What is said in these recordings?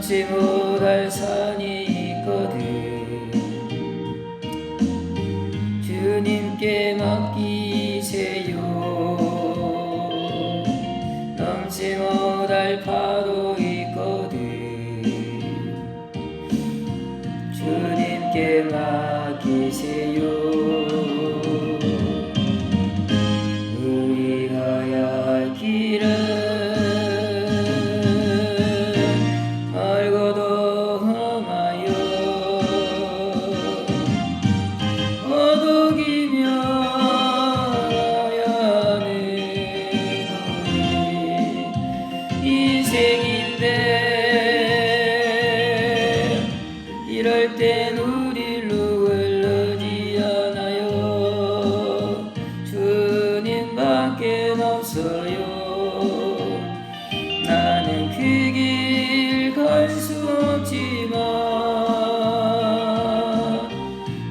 넘지 못할 산이 있거든. 주님께 맡기세요. 넘지 못할 파도 있거든. 주님께 맡기세요. 우리 가야 할 길은 멀고도 험하여 허덕이며 가야 하는 우리 인생인데, 이럴 땐 우릴 누굴러지 않아요. 주님밖에 없어요. 나는 그 길 갈 수 없지만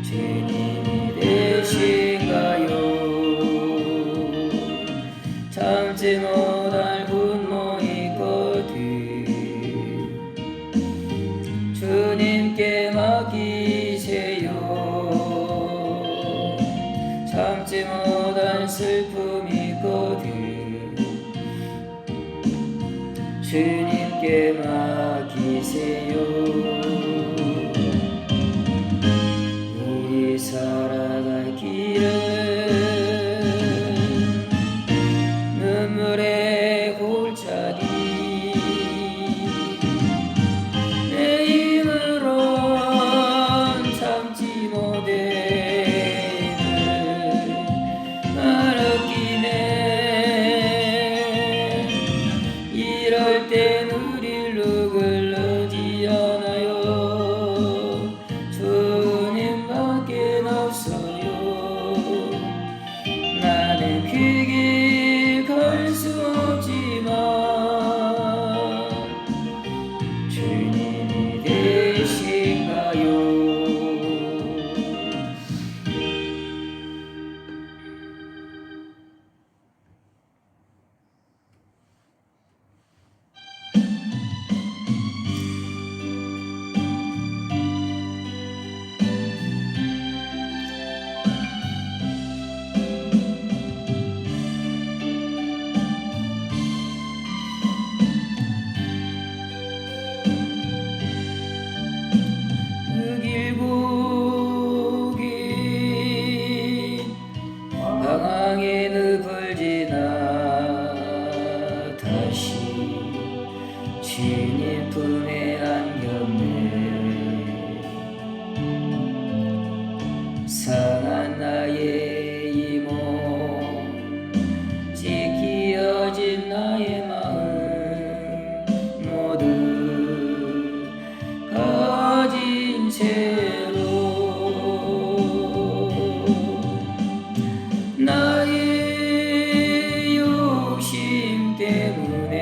주님이 되신가요? 참지 못할 분노 있거든. 주님께 맡기세요. 참지 못할 슬픔 있거든. 주님께 맡기세요. 우리 살아갈 길은 눈물의 골짜기, 내 힘으론 참지 못해 말았기네. 이럴 땐 우릴 누굴러지 않아요. 주님밖에 없어요. 나는 그 길 갈 수 없지만 주님이 되신가요? 그 길고긴 방황의 늪을 지나 다시 주님 품에 안겼네. 상한 나의 이 몸, 찢기어진 나의 마음 모두 가진 채로 나의 욕심 때문에,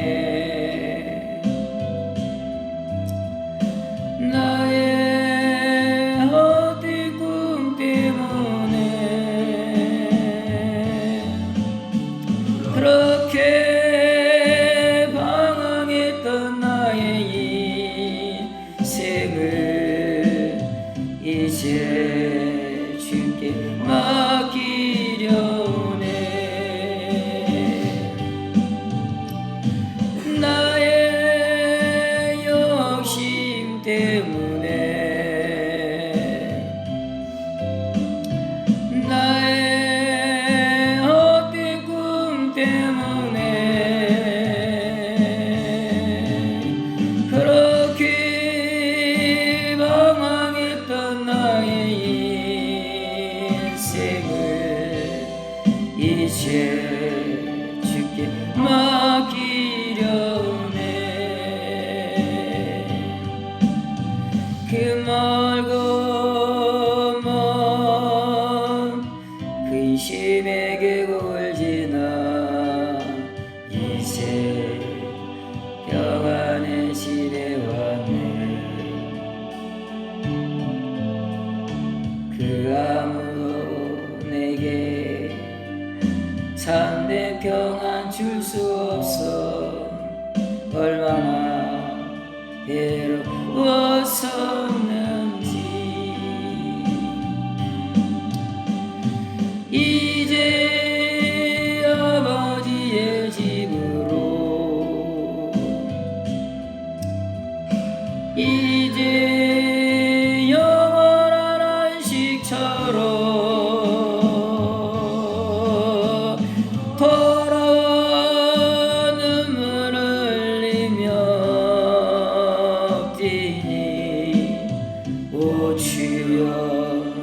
나의 헛된 꿈 때문에 그렇게 방황했던 나의 인생을 이제 주께 맡기려네. 나의 욕심 때문에, 나의 헛된 꿈 때문에 그렇게 방황했던 나의 인생을 이제 주께 맡기려네. 그 멀고 먼 근심의 계곡을 지나 이제 평안의 집에 왔네. 그 아무도 내게 참된 평안 줄 수 없어 얼마나 외로웠었는지 이제 아버지의 집으로 이제 영원한 안식처로 돌아와 눈물을 흘리며 뛰니 오 주여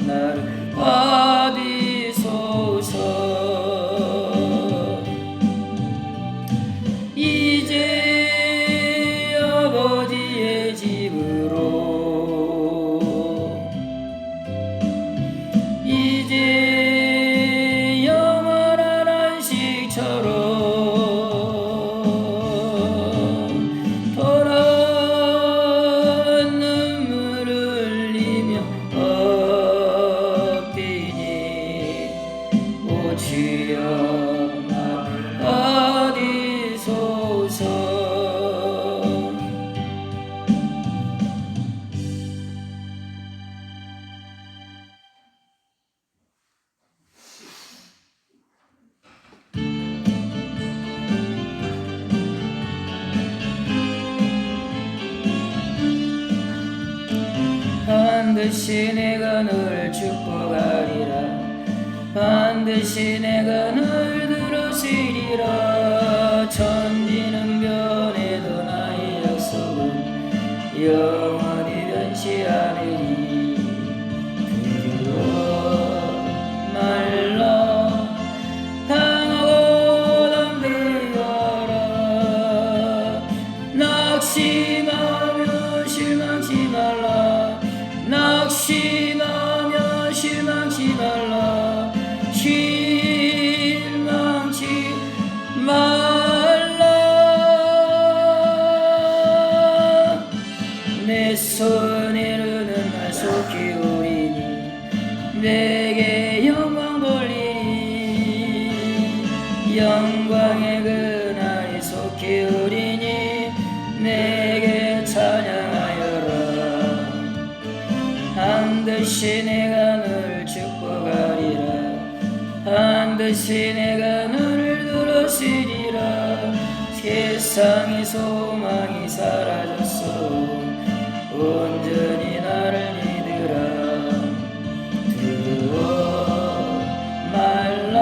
나를 받으소서 이제 아버지의 집으로 이제 영원한 안식처로 돌아온 눈물을 흘리며 엎드리니 오 주여 나를 받으소서 반드시 내가 널 축복하리라 반드시 내가 널 들으시리라 천지는 변해도 나의 약속은 영원히 변치 않으리 두려워 말라 강하고 담대하라 낙심하며 실망치 말라 낙심하며 실망치 말라 실망치 말라 내 손에는 날 속히 오리니 내게 영광 돌리니 영광의 그날이 속히 오리니 내게 찬양하여라 반드시 내가 널 축복하리라 반드시 내가 너를 들으시리라 세상의 소망이 사라졌어 온전히 나를 믿으라 두려워 말라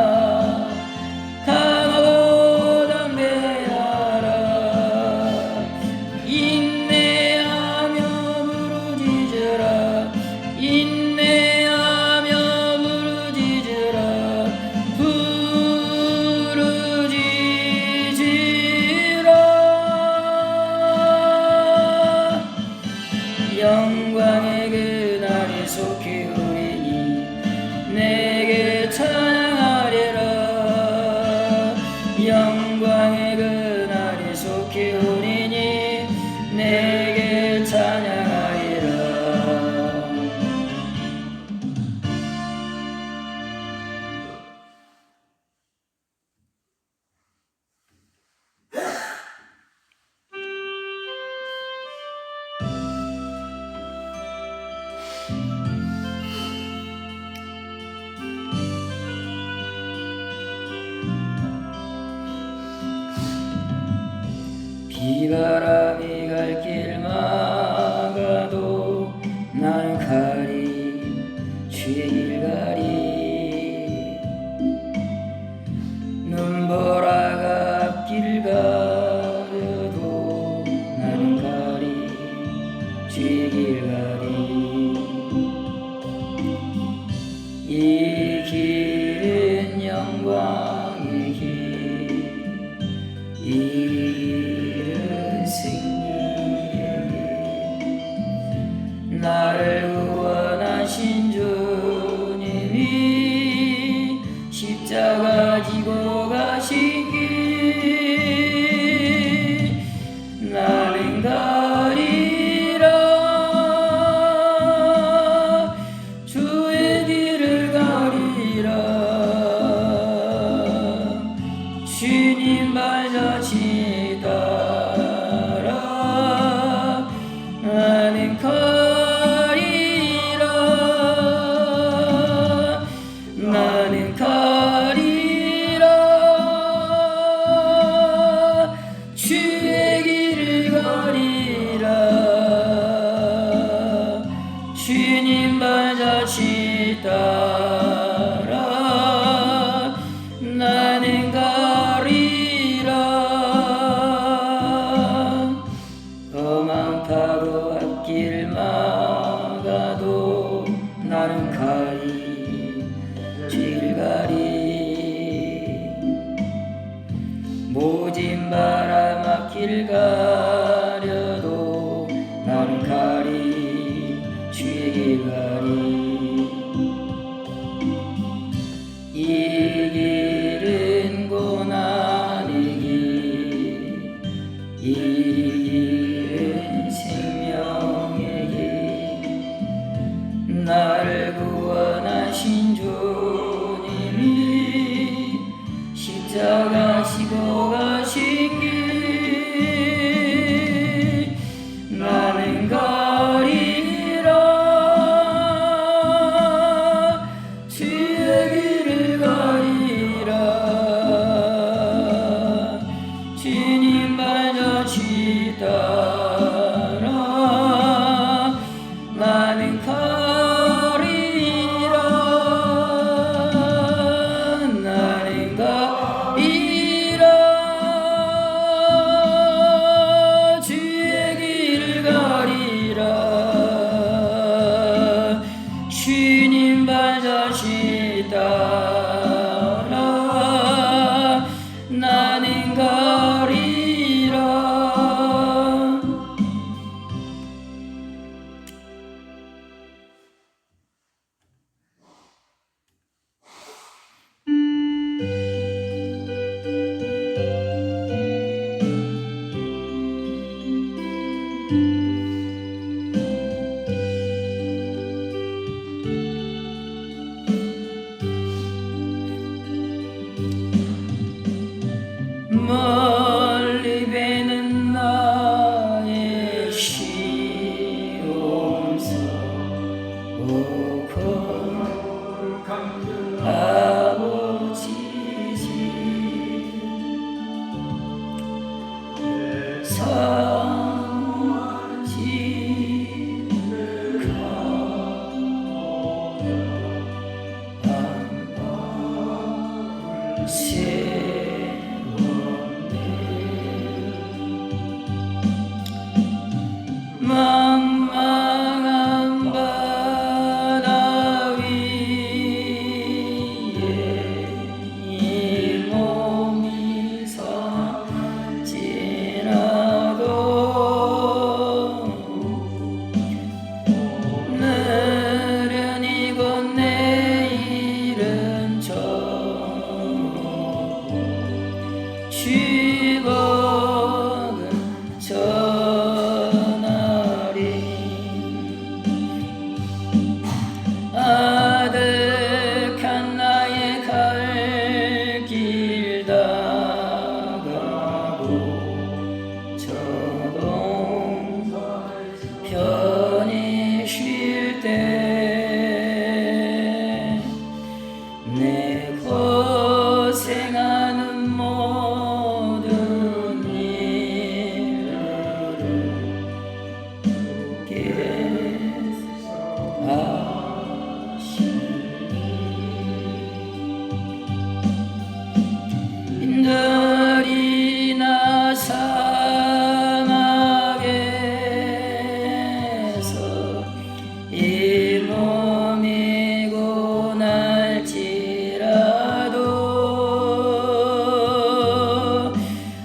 강하고 담대하라 인내하며 부르짖으라 인내하며 부르짖으라 부르짖으라 영광의 그날이 속히 오리니 내게 찬양하리라 영광의 그날이 속히 오리니 내게 찬양하리라 비바람이 갈 길 막아도 나는 가리 주의 길 가리 눈보라가 앞길 가려도 나는 가리 주의 길 가리 이 길은 영광의 길 이 길은 승리의 길 나를 구원하신 주님이 십자가 지고 가신 길 나는 가리라 주의 길을 가리라 주님 발자취 길 가려도 나는 가리 주의 길 가리 이 길은 고난의 길 이 길은 생명의 길 나를 구원하신 주님이 십자가 지고 가신 길 나는 가리라 주의 길을 가리라 주님 발자취 따라 나는 가리라 나는 가리라 주의 길을 가리라 주님 발자취 따라 나는 가리라 멀리 배는 나의 시온서 오고 아버지지 사지 망망한 바다 위에 이 몸이 선지나도 느려니 곧 내일은 주복은 전하리 아득한 나의 갈 길 다가고 저동 편히 쉴 때 내 고생하는 모든 일을 아시니 인들이나 사막에서 이 몸이 고날지라도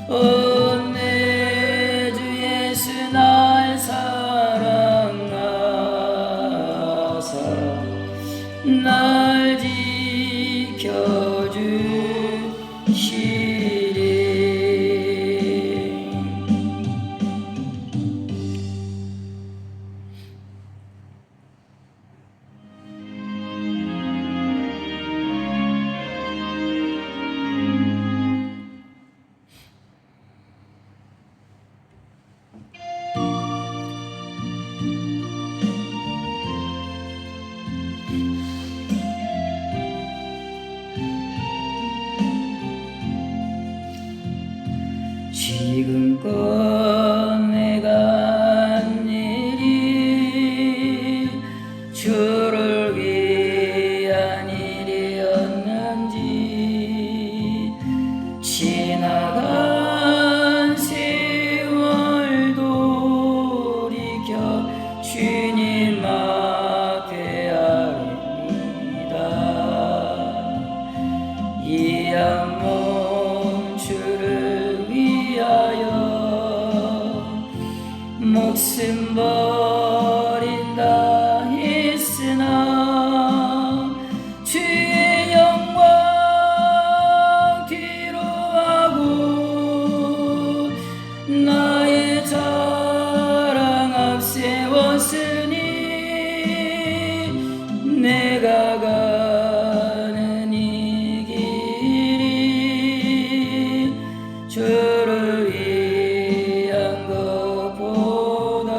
온 내 주 예수 날 사랑하사 날 지켜주시리 지금껏 내가 한 일이 주를 위한 일이었는지 지나간 세월 돌이켜 주님 앞에 아뢰니다. 이 한 몸 주를 위하여 목숨 버린다 했으나 주의 영광 뒤로 하고 나의 자랑 앞세웠으니 내가 가는 이 길이 주를 위한 것보다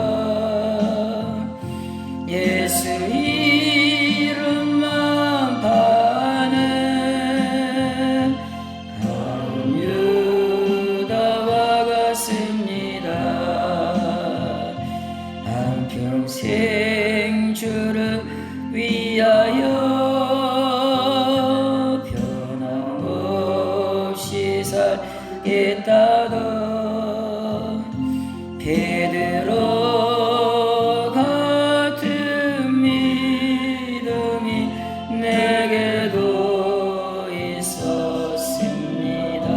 예수 이름만 파는 가룟 유다와 같습니다. 한평생 주를 위하여 변함없이 살겠다던 베드로 같은 믿음이 내게도 있었습니다.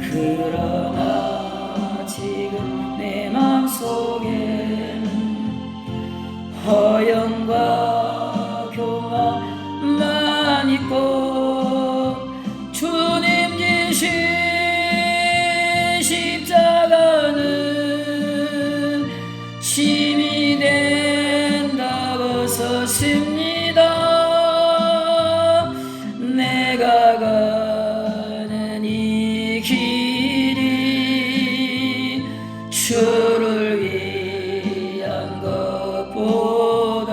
그러나 지금 내 맘속엔 허영과 교만만 있고 주님 지신 십자가는 힘이 된다고 썼습니다. 내가 가는 이 길이 주를 위한 것보다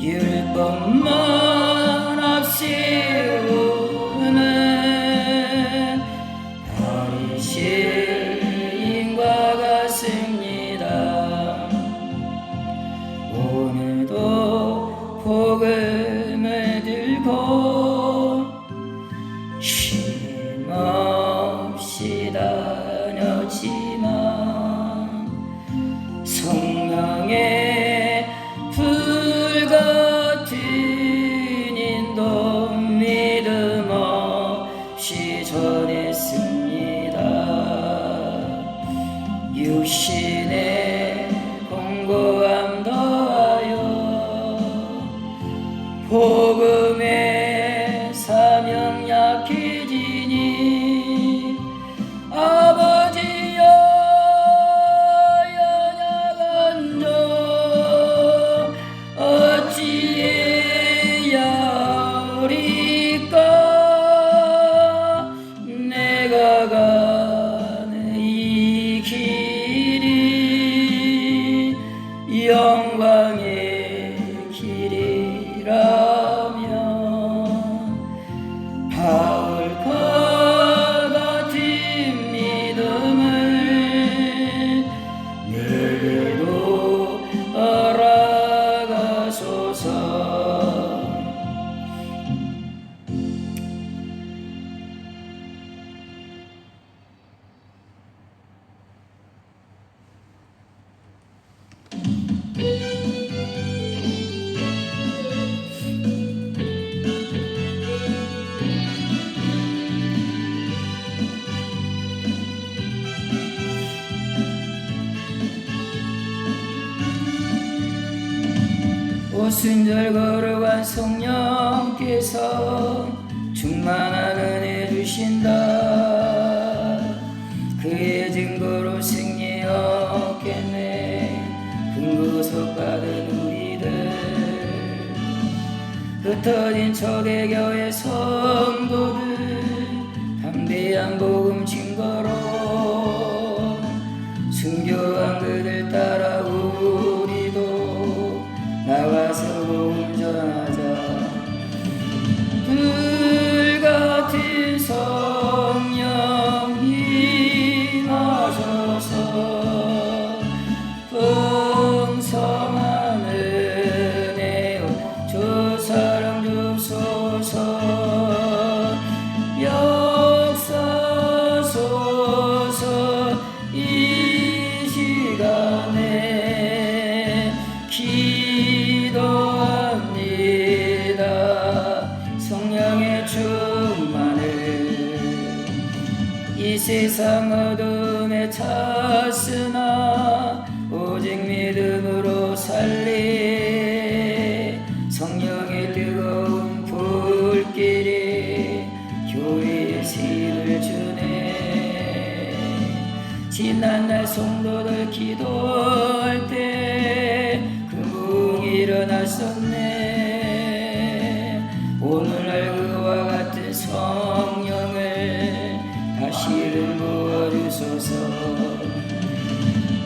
율법만 앞세우는 바리새인과 같습니다. 오늘도 복음을 들고 쉼없이 다녔지만 성령의 불 같은 인도 믿음 없이 전했습니다. 육신의 공고함 더하여 복음의 사명 약해지니 아버지여 연약한 저 어찌해야 하리까. 내가 가는 이 길이 영광의 길이라면 바울과 같은 믿음을 내게도 허락하소서. 오순절 걸어간 성령께서 충만한 은혜 주신다. 그의 증거로 승리 얻겠네. 금구속 받은 우리들 흩어진 초대교회 성도들 담대한 복음 증거로 순교한 그들 따라 우리도 나가서 복음 전하자. 불같은 성령 임하소서. 풍성한 은혜여 주 사랑 주소서. 역사소서. 이 시간 이 세상 어둠에 찼으나 오직 믿음으로 살리. 성령의 뜨거운 불길이 교회에 힘을 주네. 지난날 성도들 기도할 때 금붕 일어났었네. 오늘날 그와 같은 성령을 다시를 부어주소서.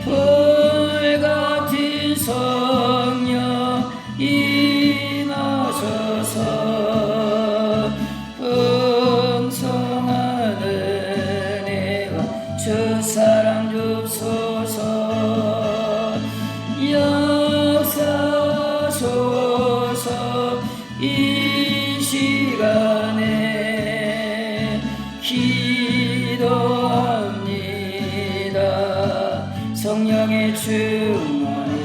불같은 성령 임하소서. 풍성한 은혜와 주 사랑 주소서. 역사소서. 이 시간에 기도합니다. 성령의 충만을,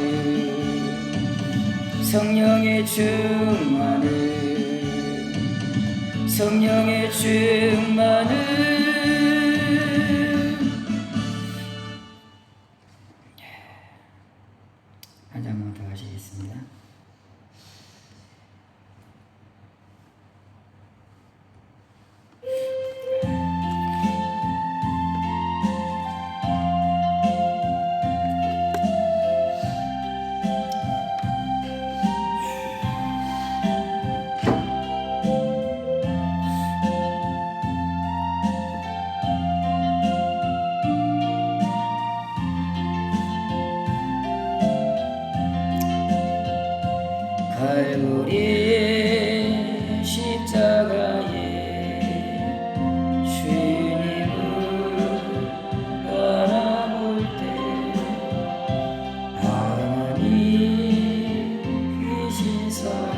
성령의 충만을, 성령의 충만을. 한 장만 더 하시겠습니다. 갈보리 십자가에 주님을 바라볼 때 하나님 크신 사랑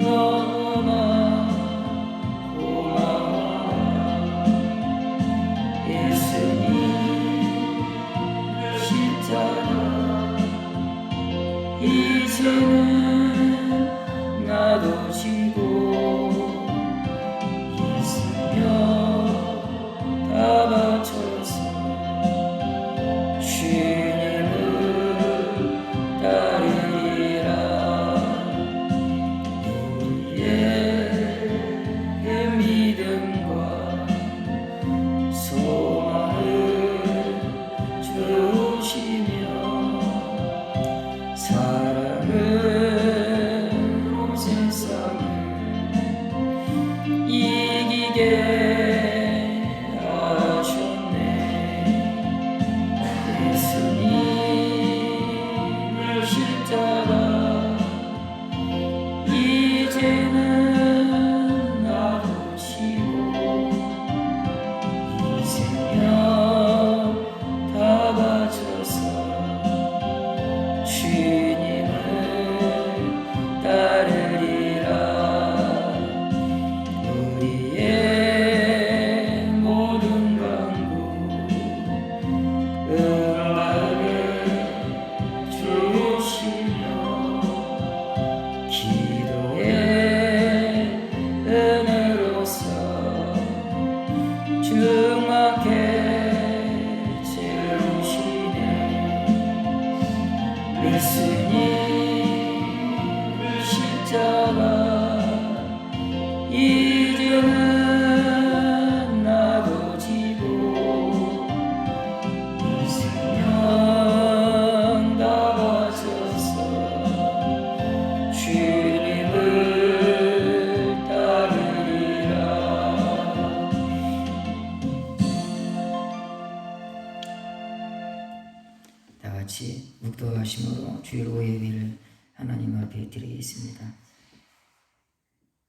너무나 고마워. 예수님 십자가 이제는 나도 지고 있으며 다 바쳐서 주님을 따르리라. 우리의 믿음과 소망을 주시며 사랑으로 세상을 이기게 하셨네. 예수님의 십자가 이제는 나도 지고 이 생명 다 바쳐서 주님을 따르리라. 우리의 모든 간구 응답해 주시며 기도의 은혜로서 충만케 채우시네. 예수님 십자가 이제는 나도 지고 이 생명 다 바쳐서 주님을 따르리라. 다같이 묵도하심으로 주일로 예배를 하나님 앞에 드리겠습니다.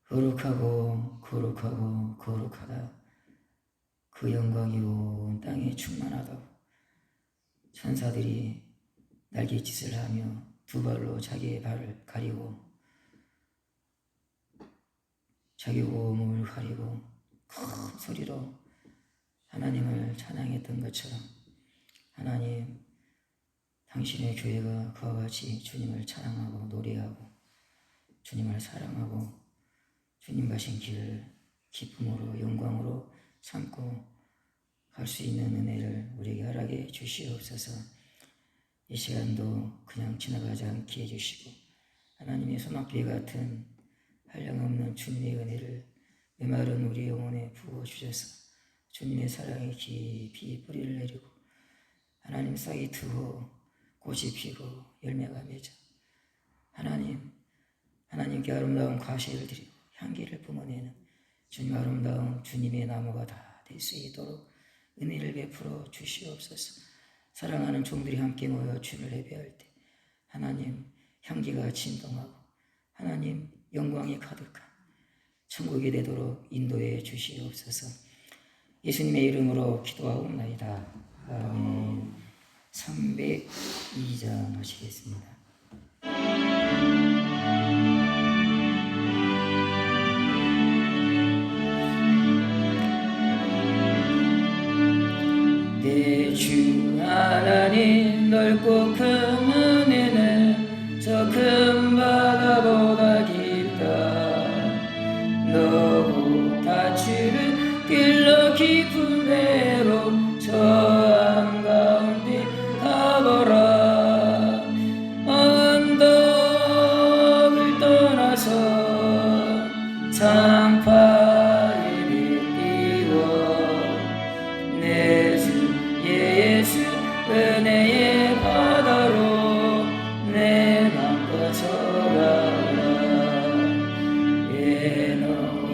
거룩하고 거룩하고 거룩하다. 그 영광이 온 땅에 충만하다고. 천사들이 날갯짓을 하며 두 발로 자기의 발을 가리고 자기 몸을 가리고 큰 소리로 하나님을 찬양했던 것처럼 하나님, 당신의 교회가 그와 같이 주님을 찬양하고 노래하고 주님을 사랑하고 주님 가신 길을 기쁨으로 영광으로 참고 갈 수 있는 은혜를 우리에게 허락해 주시옵소서. 이 시간도 그냥 지나가지 않게 해주시고 하나님의 소낙비 같은 한량없는 주님의 은혜를 메마른 우리 영혼에 부어주셔서 주님의 사랑에 깊이 뿌리를 내리고 하나님 싹이 트고 꽃이 피고 열매가 맺어 하나님께 아름다운 과시를 드리고 향기를 뿜어내는 주님 아름다운 주님의 나무가 다 될 수 있도록 은혜를 베풀어 주시옵소서. 사랑하는 종들이 함께 모여 주를 예배할 때 하나님 향기가 진동하고 하나님 영광이 가득한 천국이 되도록 인도해 주시옵소서. 예수님의 이름으로 기도하옵나이다. 아멘. 302장 하시겠습니다. 내 주 하나님 넓고 큰 은혜는 저 큰 바다보다 깊다. 너고 다치는 길로 깊은 데로 저 한가운데 가보라. 언덕을 떠나서 장파에 띄워 내 주 예수 은혜의 바다로 내 맘 뻗쳐가라. 너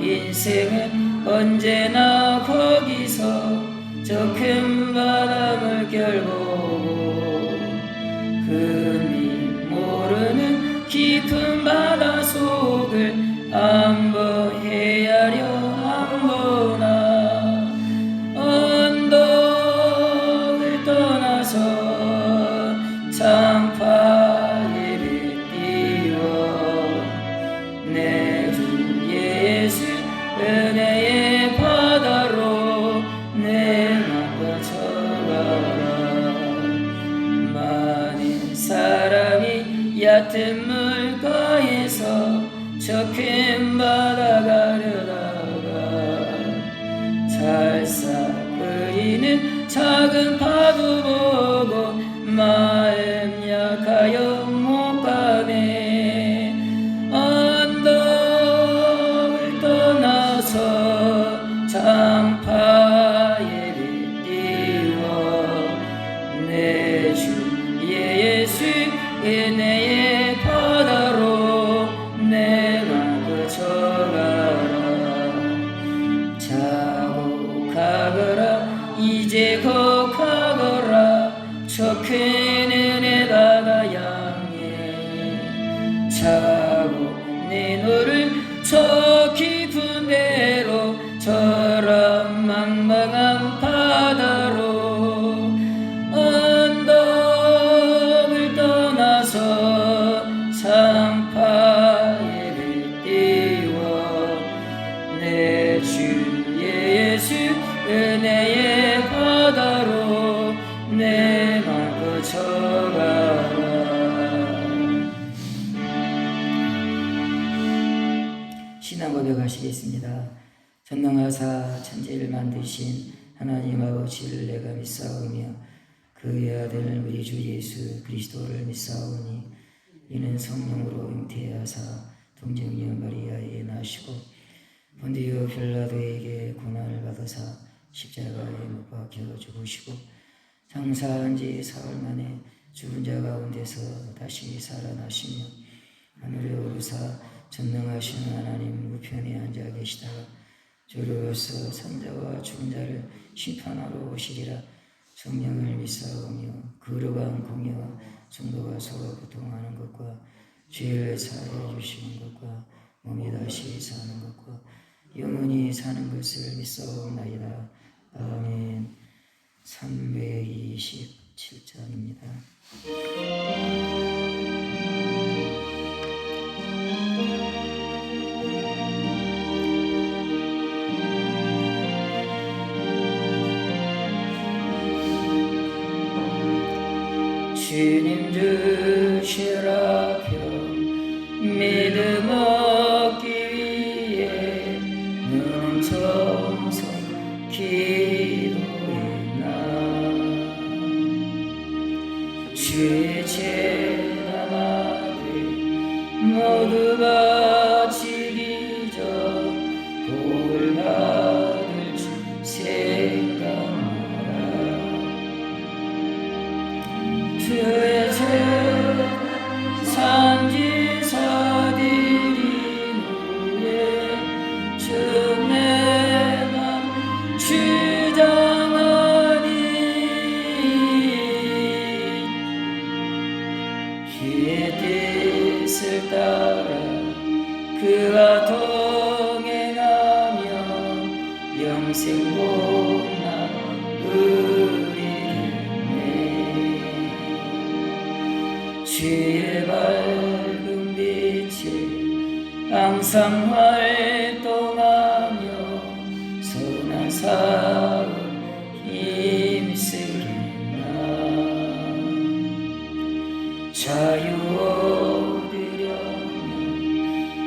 인생은 언제나 거기서 저 큰 바람을 결보고 흠이 모르는 깊은 바다 속을 한번 헤아려 한번아. 언덕을 떠나서 장파에 띄워 내 주 예수 은혜의 바다로 내 맘 뻗쳐가라. 많은 사람이 얕은 물가에서 저 큰 바다 가려다가 살싹거리는 작은 파도 보고 마음 약하여 못 가네. 언덕을 떠나서 장파에 띄워 내 주 예수 은혜의 바다로 내가 거쳐가라. 자고 가거라 이제 거가거라 저 큰 은혜 바다 향해. 자고 내 너를 저 깊은 데로 저런 망망한 바다로 언덕을 떠나서 장파에 띄워 내 주 예수 은혜의 바다로 내 맘 거쳐가라. 신앙 고백하시겠습니다. 전능하사 천지를 만드신 하나님 아버지를 내가 믿사오며 그의 아들 우리 주 예수 그리스도를 믿사오니 이는 성령으로 잉태하사 동정녀 마리아에 나시고 본디오 빌라도에게 고난을 받으사 십자가에 못 박혀 죽으시고 장사한 지 사흘 만에 죽은 자 가운데서 다시 살아나시며 하늘에 오르사 전능하신 하나님 우편에 앉아 계시다가 주로서 산자와 죽은 자를 심판하러 오시리라. 성령을 믿사오며 거룩한 공예와 성도가 서로 교통하는 것과 죄를 사하여 주시는 것과 몸이 다시 사는 것과 영원히 사는 것을 믿사옵나이다. 아멘. 327장입니다. 주님 주시라 편 믿음 얻기 위해 눈은 청성 주의 재단 앞에 모두가 지기 전 복을 받을 줄 생각하라. 주의 재단 산지사들이 후에 주내만 주장하니 주의 뜻을 따라 그와 동행하며 영생 복락 누리겠네. 주의 밝은 빛에 항상 활동하며 선한 사업 힘쓰겠나. 자유 얻으려면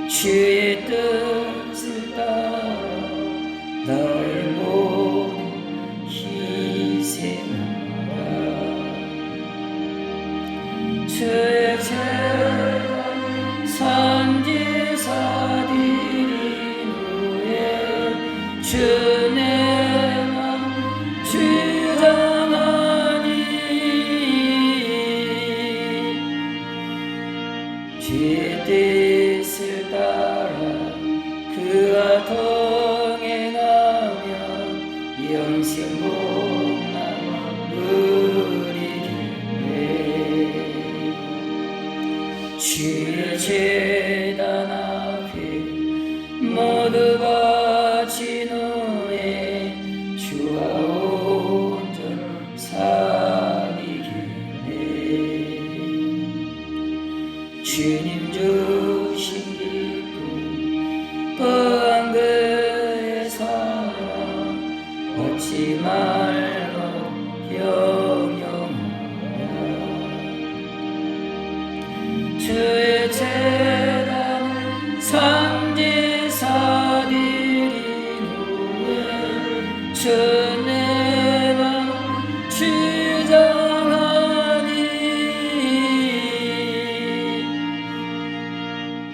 주의 뜻을 따라 너의 모든 희생하라. 주의 재단 산지사들이 후에 주내만 주장하니 주의 뜻을 따라 그와 동행하며 영생 복락 누리겠네. 주의 재단 앞에 모두가 진호해 주와 온전 사귀겠네. 주님 주신 기쁨 또한 그의 사랑 얻지 말로 영영하라. 주의 재단 산지사들이 후에 주내만 주장하니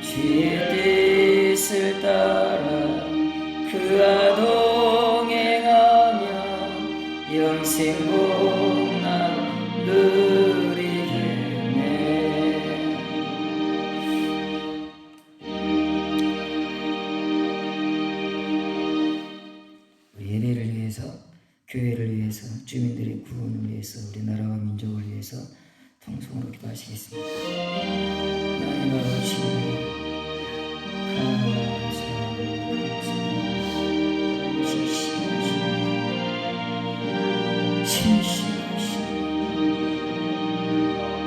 주의 뜻을 따라 그와 동행하며 영생 복락 누리겠네. 우리 예배를 위해서, 교회를 위해서, 주민들의 구원을 위해서, 우리나라와 민족을 위해서 통성으로 기도하시겠습니다. 하나님 아버지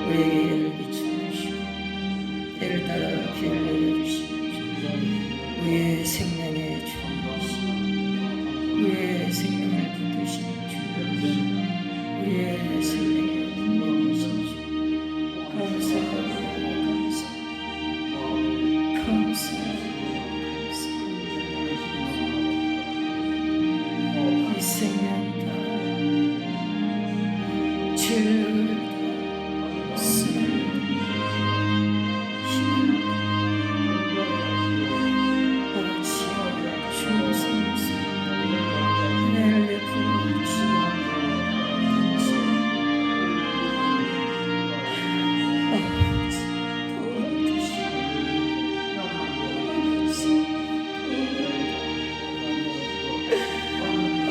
우리에게 예를 비춰주시고 때를 따라 비를 내려주시고 우리의 생명의 주님이시고 우리의 생명을 붙드신 주, 우리의 생명의 능력이신 주, 감사합니다. 이 생명 다 주를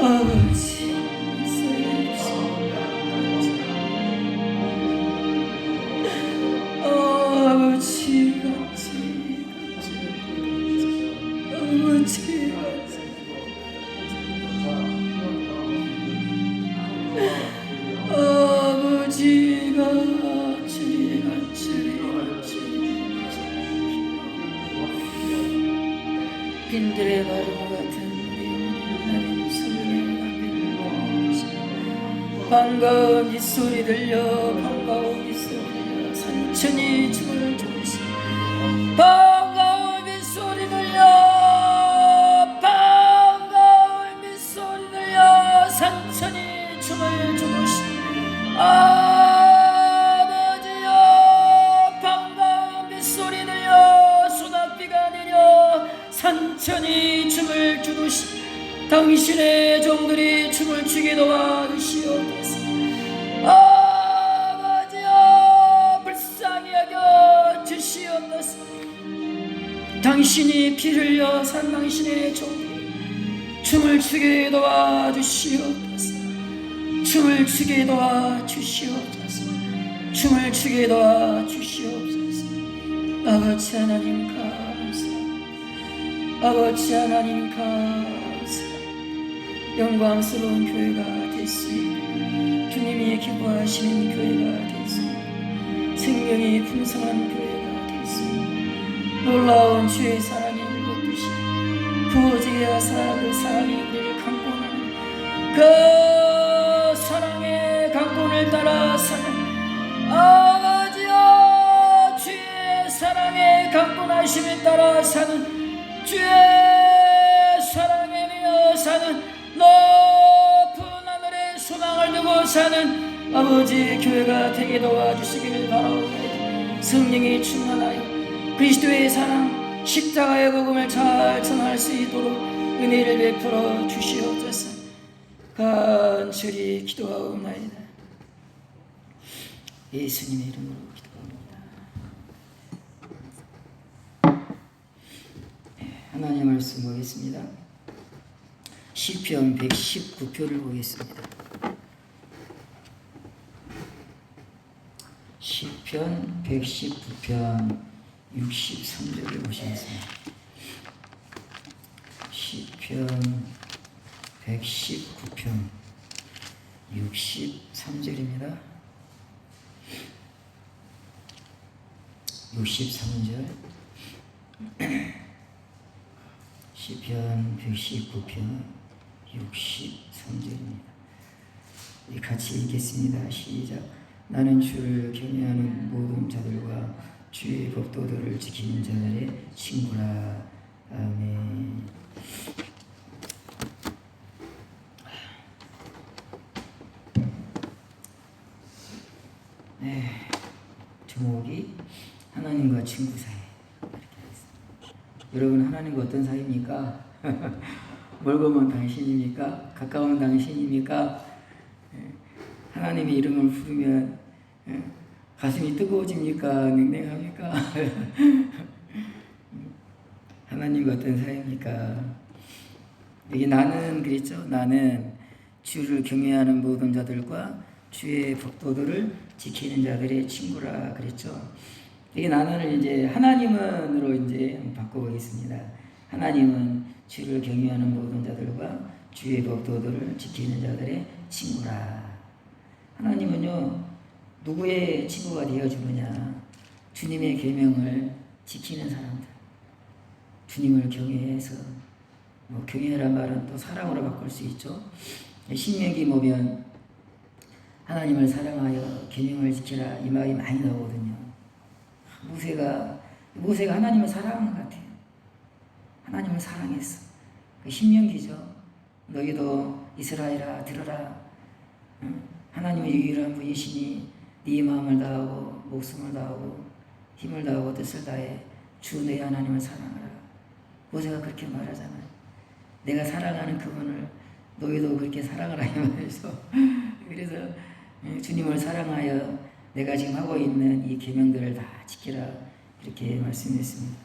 아버지 빈들의 바람 같은 하나님 소리를 반가운 이 소리 들려 반가운 이 소리 들려 산천이 춤을 추시 반가운 이 소리 들려 반가운 이 소리 들려 산천이 춤을 추시 아버지 춤추게 도와주시옵소서. 아버지여 불쌍히 여겨 주시옵소서. 당신이 피 흘려 산 당신의 종이 춤을 추게 도와주시옵소서. 춤을 추게 도와주시옵소서. 춤을 추게 도와주시옵소서. 아버지 하나님 감사합니다. 아버지 하나님 감사합니다. 영광스러운 교회가 됐습니다. 주님이 기뻐하시는 교회가 됐습니다. 생명이 풍성한 교회가 됐습니다. 놀라운 주의 사랑이 일곱듯이 부어지게 하사 그 사랑이 우리를 강권하는 그 사랑의 강권을 따라 사는 아버지여 주의 사랑의 강권하심을 따라 사는 주의 사랑에 매여 사는 높은 하늘의 소망을 두고 사는 아버지 교회가 되게 도와주시기를 바라옵나이다. 성령이 충만하여 그리스도의 사랑 십자가의 복음을 잘 전할 수 있도록 은혜를 베풀어 주시옵소서. 간절히 기도하옵나이다. 예수님의 이름으로 기도합니다. 하나님 말씀 보겠습니다. 시편 119편을 보겠습니다. 시편 119편 63절을 보시겠습니다. 시편 119편 63절입니다. 63절 시편 119편 63절입니다. 같이 읽겠습니다. 시작. 나는 주를 경외하는 모든 자들과 주의 법도들을 지키는 자들의 친구라. 아멘. 네, 제목이 하나님과 친구 사이. 여러분 하나님과 어떤 사이입니까? 멀고 먼 당신입니까? 가까운 당신입니까? 하나님의 이름을 부르면 가슴이 뜨거워집니까? 냉랭합니까? 하나님과 어떤 사이입니까? 여기 나는 그랬죠? 나는 주를 경외하는 모든 자들과 주의 법도들을 지키는 자들의 친구라 그랬죠? 여기 나는을 이제 하나님은으로 이제 바꿔보겠습니다. 하나님은 주를 경외하는 모든 자들과 주의 법도들을 지키는 자들의 친구라. 하나님은요, 누구의 친구가 되어주느냐? 주님의 계명을 지키는 사람들. 주님을 경외해서, 경외란 말은 또 사랑으로 바꿀 수 있죠. 신명기 보면 하나님을 사랑하여 계명을 지키라 이 말이 많이 나오거든요. 모세가 하나님을 사랑한 것 같아요. 하나님을 사랑했어. 그 신명기죠. 너희도 이스라엘아 들어라. 하나님의 유일한 분이시니 네 마음을 다하고 목숨을 다하고 힘을 다하고 뜻을 다해 주 내 하나님을 사랑하라. 모세가 그렇게 말하잖아요. 내가 사랑하는 그분을 너희도 그렇게 사랑하라 이 말이죠. 그래서 주님을 사랑하여 내가 지금 하고 있는 이 계명들을 다 지키라 이렇게 말씀했습니다.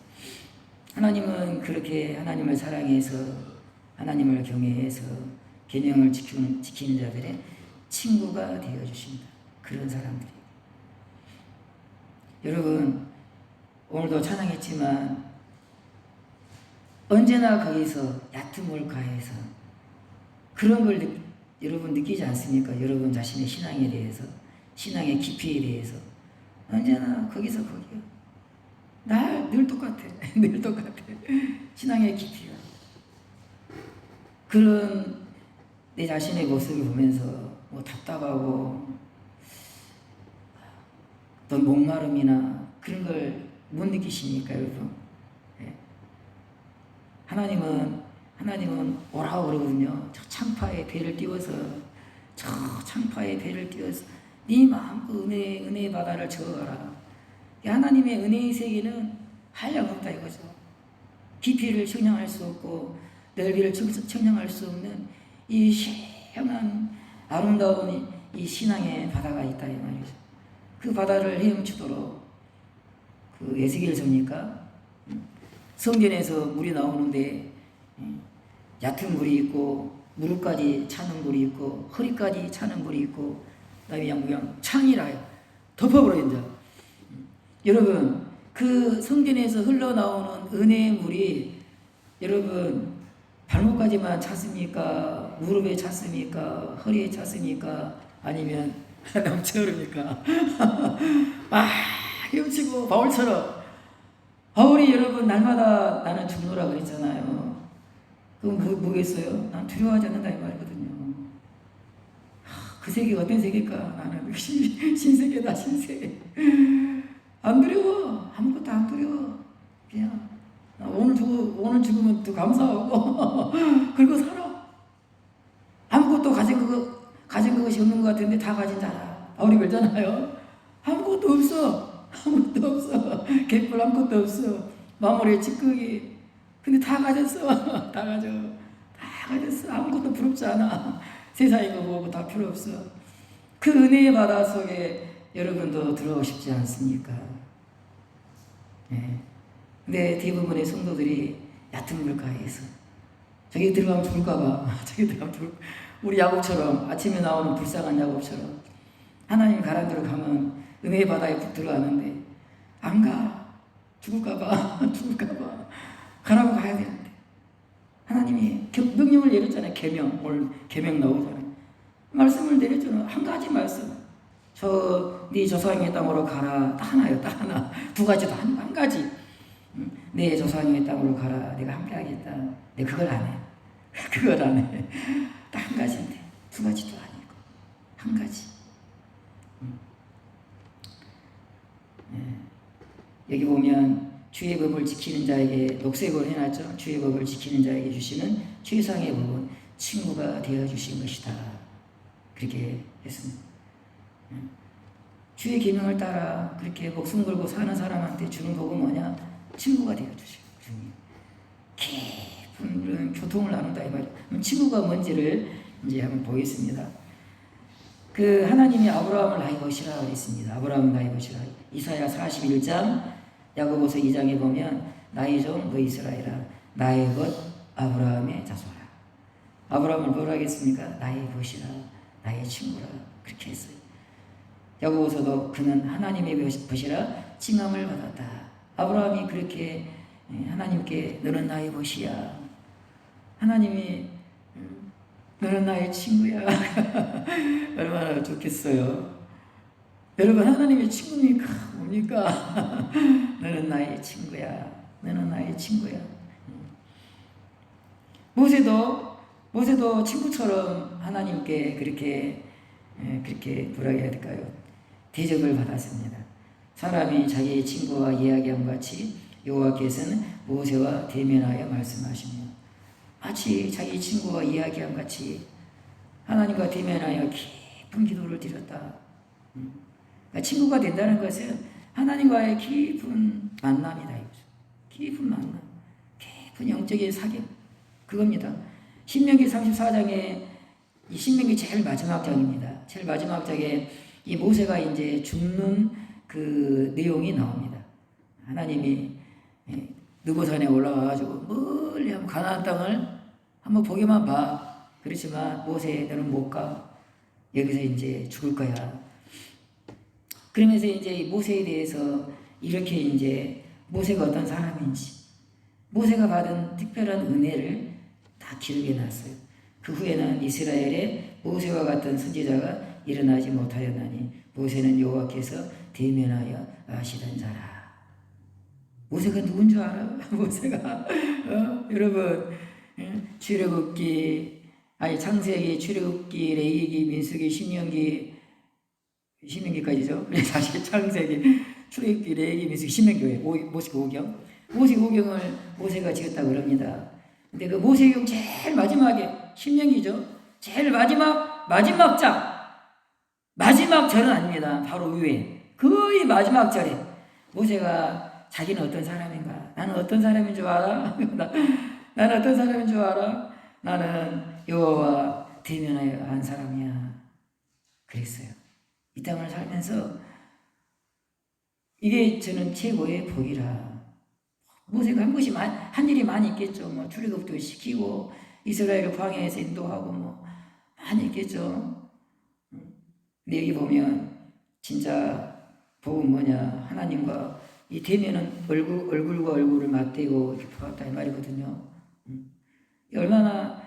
하나님은 그렇게 하나님을 사랑해서 하나님을 경외해서 계명을 지키는 자들의 친구가 되어주십니다. 그런 사람들이. 여러분 오늘도 찬양했지만 언제나 거기서 얕음을 가해서 그런 걸 여러분 느끼지 않습니까? 여러분 자신의 신앙에 대해서 신앙의 깊이에 대해서 언제나 거기서 거기요. 늘 똑같아. 늘 똑같아. 신앙의 깊이가. 그런 내 자신의 모습을 보면서 답답하고 또 목마름이나 그런 걸 못 느끼십니까, 여러분? 네. 하나님은 오라고 그러거든요. 저 창파에 배를 띄워서 네 마음껏 은혜의 바다를 저어가라. 하나님의 은혜의 세계는 한량없다 이거죠. 깊이를 측량할 수 없고 넓이를 측량할 수 없는 이 다양한 아름다운 이 신앙의 바다가 있다 이 말이죠. 그 바다를 헤엄치도록 그 에스겔서입니까? 성전에서 물이 나오는데 얕은 물이 있고 무릎까지 차는 물이 있고 허리까지 차는 물이 있고 그다음에 그냥 창이라요. 덮어버려 이제. 여러분 그 성전에서 흘러나오는 은혜의 물이 여러분 발목까지만 찼습니까? 무릎에 찼습니까? 허리에 찼습니까? 아니면 넘쳐 흐릅니까? 막 헤엄치고 바울처럼 바울이 여러분 날마다 나는 죽노라 그랬잖아요. 그럼 뭐겠어요? 난 두려워하지 않는다 이 말이거든요. 그 세계가 어떤 세계일까? 나는 신세계다 신세계. 안 두려워. 아무것도 안 두려워. 그냥 오늘 죽으면 또 감사하고 그리고 살아. 아무것도 가진 것이 없는 것 같은데 다 가진 자라. 바울이 그러잖아요. 아무것도 없어. 아무것도 없어. 개뿔 아무것도 없어. 마무리에 찌꺼기. 근데 다 가졌어. 다 가져. 다 가졌어. 아무것도 부럽지 않아. 세상에 거 뭐고 다 필요 없어. 그 은혜의 바다 속에 여러분도 들어오고 싶지 않습니까? 네. 근데 대부분의 성도들이 얕은 물가에서 저기 들어가면 죽을까봐 저기 들어가면 우리 야곱처럼 아침에 나오는 불쌍한 야곱처럼 하나님 가라는 데로 가면 은혜의 바다에 푹 들어가는데 안 가. 죽을까봐 죽을까봐 가라고 가야 되는데 하나님이 명령을 내렸잖아요. 계명 오늘 계명 나오잖아요. 말씀을 내렸잖아요. 한 가지 말씀. 네 조상의 땅으로 가라. 딱 하나요. 딱 하나. 두 가지도 한 가지. 내 조상의 땅으로 가라. 내가 함께 하겠다. 내가 그걸 안 해. 그걸 안 해. 딱 한 가지인데 두 가지도 아니고 한 가지. 네. 여기 보면 주의 법을 지키는 자에게 녹색으로 해놨죠. 주의 법을 지키는 자에게 주시는 최상의 법은 친구가 되어주신 것이다. 그렇게 했습니다. 주의 계명을 따라 그렇게 목숨 걸고 사는 사람한테 주는 복은 뭐냐? 친구가 되어주시고 깊은 교통을 나눈다 이 말이에요. 친구가 뭔지를 이제 한번 보겠습니다. 그 하나님이 아브라함을 나의 것이라 그랬습니다. 아브라함은 나의 것이라. 이사야 41장 야고보서 2장에 보면 나의 종 너 이스라엘아 나의 것 아브라함의 자손아. 아브라함을 뭐라 하겠습니까? 나의 것이라 나의 친구라 그렇게 했어요. 야고보서도 그는 하나님의 것이라 칭함을 받았다. 아브라함이 그렇게 하나님께 너는 나의 것이야. 하나님이 너는 나의 친구야. 얼마나 좋겠어요. 여러분 하나님의 친구니까 뭡니까? 너는 나의 친구야. 너는 나의 친구야. 모세도 친구처럼 하나님께 그렇게 뭐라 해야 될까요? 대접을 받았습니다. 사람이 자기의 친구와 이야기함 같이 여호와께서는 모세와 대면하여 말씀하시며 마치 자기 친구와 이야기함 같이 하나님과 대면하여 깊은 기도를 드렸다. 그러니까 친구가 된다는 것은 하나님과의 깊은 만남이다. 깊은 만남, 깊은 영적인 사귐 그겁니다. 신명기 34장에 이 신명기 제일 마지막 장입니다. 제일 마지막 장에 이 모세가 이제 죽는 그 내용이 나옵니다. 하나님이 느보산에 올라와가지고 멀리 한번 가나안 땅을 한번 보기만 봐. 그렇지만 모세 너는 못 가. 여기서 이제 죽을 거야. 그러면서 이제 모세에 대해서 이렇게 이제 모세가 어떤 사람인지 모세가 받은 특별한 은혜를 다 기록해 놨어요. 그 후에는 이스라엘에 모세와 같은 선지자가 일어나지 못하였나니 모세는 여호와께서 대면하여 아시던 자라. 모세가 누군 줄 알아? 모세가 여러분 출애굽기 창세기, 출애굽기, 레위기, 민수기, 신명기까지죠. 사실 창세기, 출애굽기, 레위기, 민수기, 신명기 모세기 5경. 모세기 5경을 모세가 지었다고 그럽니다. 근데 그 모세경 제일 마지막에 신명기죠. 제일 마지막 장. 마지막 절은 아닙니다. 바로 위에. 거의 마지막 절에 모세가 자기는 어떤 사람인가? 나는 어떤 사람인 줄 알아? 나는 어떤 사람인 줄 알아? 나는 여호와 대면하여 한 사람이야. 그랬어요. 이 땅을 살면서 이게 저는 최고의 복이라. 모세가 한 일이 많이 있겠죠. 뭐 출애굽도 시키고 이스라엘을 광야에서 인도하고 뭐 많이 있겠죠. 근데 여기 보면 진짜 복은 뭐냐? 하나님과 이 대면은 얼굴과 얼굴을 맞대고 이렇게 보았다 이 말이거든요. 얼마나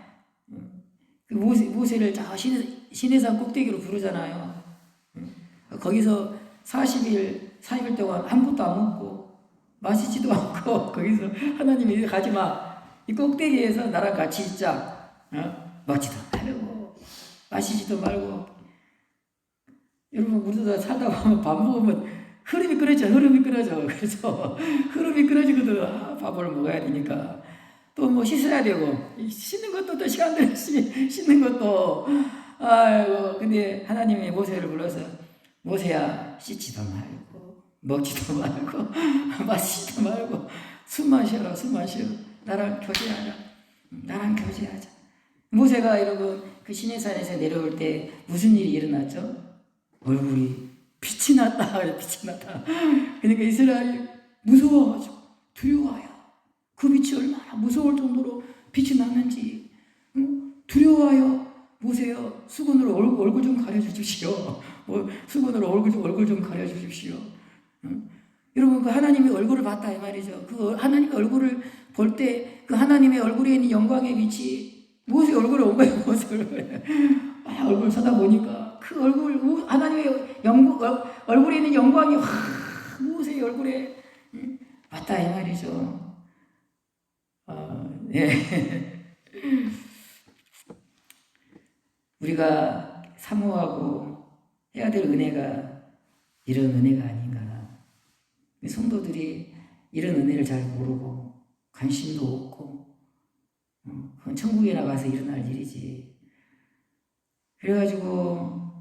그 모세를 저 시내산 꼭대기로 부르잖아요. 거기서 40일 동안 아무것도 안 먹고 마시지도 않고 거기서 하나님이 가지마. 이 꼭대기에서 나랑 같이 있자. 먹지도 말고 마시지도 말고. 여러분 우리도 다 살다 보면 밥 먹으면 흐름이 끊어져. 그래서 흐름이 끊어지거든. 밥을 먹어야 되니까. 또 뭐 씻어야 되고 씻는 것도 또 시간 들어 씻는 것도 아이고. 근데 하나님이 모세를 불러서 모세야 씻지도 말고 먹지도 말고 마시지도 말고 숨만 쉬어라. 나랑 교제하자. 모세가 여러분 그 시내산에서 내려올 때 무슨 일이 일어났죠? 얼굴이 빛이 났다. 그러니까 이스라엘이 무서워가지고 두려워요. 그 빛이 얼마나 무서울 정도로 빛이 났는지. 두려워요. 모세요. 수건으로 얼굴 좀 가려주십시오. 수건으로 얼굴 좀 가려주십시오. 여러분 그 하나님의 얼굴을 봤다 이 말이죠. 그 하나님의 얼굴을 볼 때 그 하나님의 얼굴에 있는 영광의 빛이 모세 얼굴에 온 거예요. 모세 얼굴 쳐다보니까 그 얼굴 하나님의 얼굴에 있는 영광이 모세의 얼굴에 왔다 이 말이죠. 예. 우리가 사모하고 해야 될 은혜가 이런 은혜가 아닌가. 성도들이 이런 은혜를 잘 모르고 관심도 없고 그건 천국에 나가서 일어날 일이지. 그래가지고